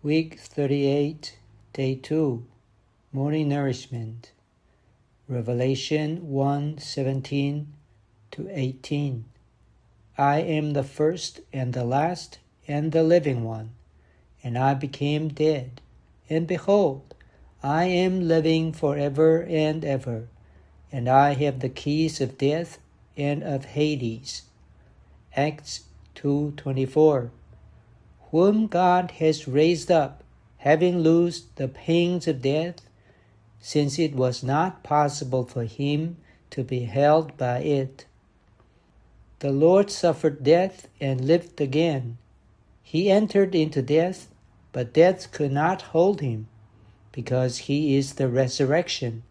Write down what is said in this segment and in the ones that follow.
Week 38, Day 2, Morning Nourishment, Revelation 1:17-18. I am the first and the last and the living one, and I became dead, and behold, I am living forever and ever, and I have the keys of death and of Hades. Acts 2:24. Whom God has raised up, having loosed the pains of death, since it was not possible for him to be held by it. The Lord suffered death and lived again. He entered into death, but death could not hold him, because he is the resurrection.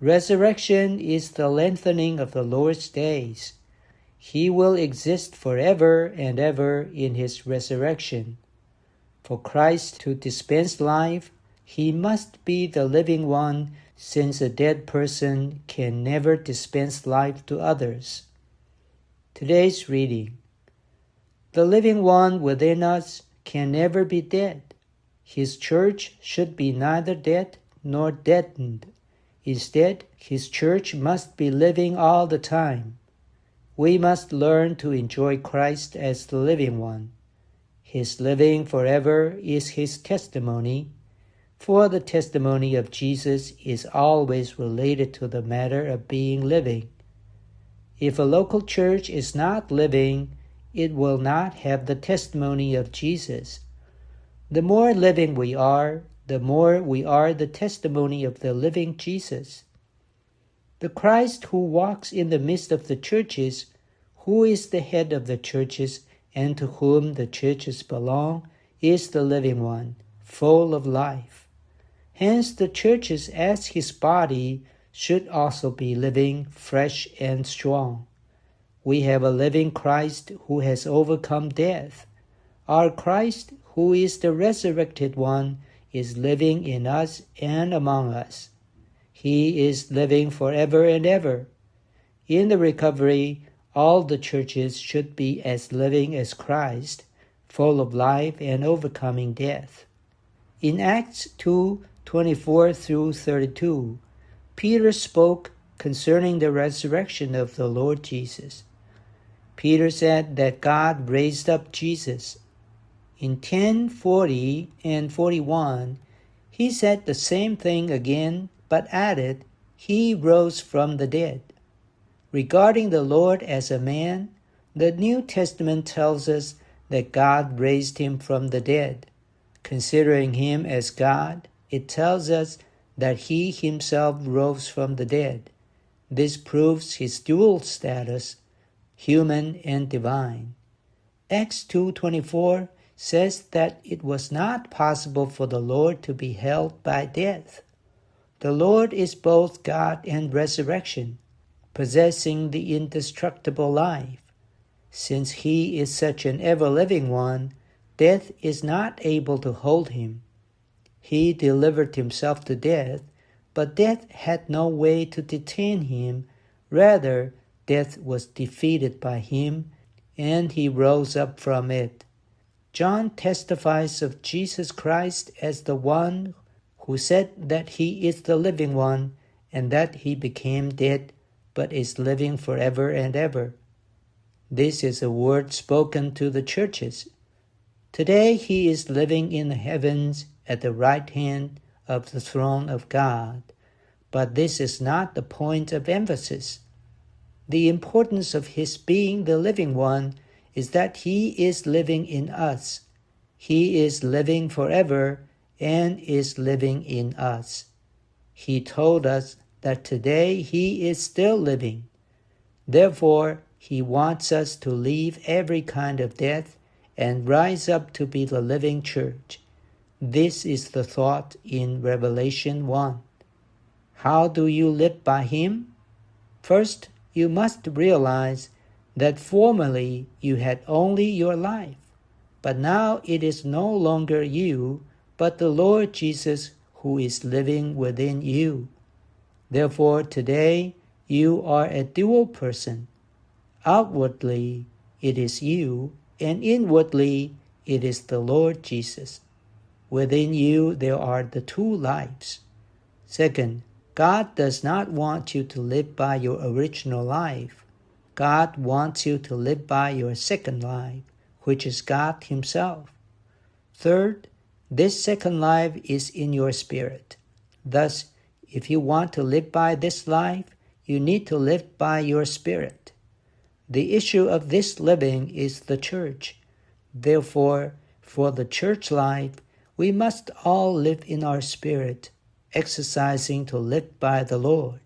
Resurrection is the lengthening of the Lord's days. He will exist forever and ever in his resurrection. For Christ to dispense life, he must be the living one, since a dead person can never dispense life to others. Today's reading. The living one within us can never be dead. His church should be neither dead nor deadened. Instead, his church must be living all the time. We must learn to enjoy Christ as the living one. His living forever is his testimony, for the testimony of Jesus is always related to the matter of being living. If a local church is not living, it will not have the testimony of Jesus. The more living we are, the more we are the testimony of the living Jesus. The Christ who walks in the midst of the churches, who is the head of the churches and to whom the churches belong, is the living one, full of life. Hence the churches as his body should also be living, fresh and strong. We have a living Christ who has overcome death. Our Christ, who is the resurrected one, is living in us and among us. He is living forever and ever. In the recovery, all the churches should be as living as Christ, full of life and overcoming death. In Acts 2:24-32, Peter spoke concerning the resurrection of the Lord Jesus. Peter said that God raised up Jesus. In 10:40 and 41, he said the same thing again, but added, he rose from the dead. Regarding the Lord as a man, the New Testament tells us that God raised him from the dead. Considering him as God, it tells us that he himself rose from the dead. This proves his dual status, human and divine. Acts 2:24 says that it was not possible for the Lord to be held by death. The Lord is both God and resurrection, possessing the indestructible life. Since he is such an ever-living one, death is not able to hold him. He delivered himself to death, but death had no way to detain him. Rather, death was defeated by him, and he rose up from it. John testifies of Jesus Christ as the one who said that he is the living one and that he became dead but is living forever and ever. This is a word spoken to the churches. Today he is living in the heavens at the right hand of the throne of God, but this is not the point of emphasis. The importance of his being the living one is that he is living in us. He is living forever and is living in us. He told us that today he is still living. Therefore, he wants us to leave every kind of death and rise up to be the living church. This is the thought in Revelation 1. How do you live by him? First, you must realize that formerly you had only your life, but now it is no longer you, but the Lord Jesus who is living within you. Therefore, today you are a dual person. Outwardly, it is you, and inwardly, it is the Lord Jesus. Within you there are the two lives. Second, God does not want you to live by your original life. God wants you to live by your second life, which is God Himself. Third, this second life is in your spirit. Thus, if you want to live by this life, you need to live by your spirit. The issue of this living is the church. Therefore, for the church life, we must all live in our spirit, exercising to live by the Lord.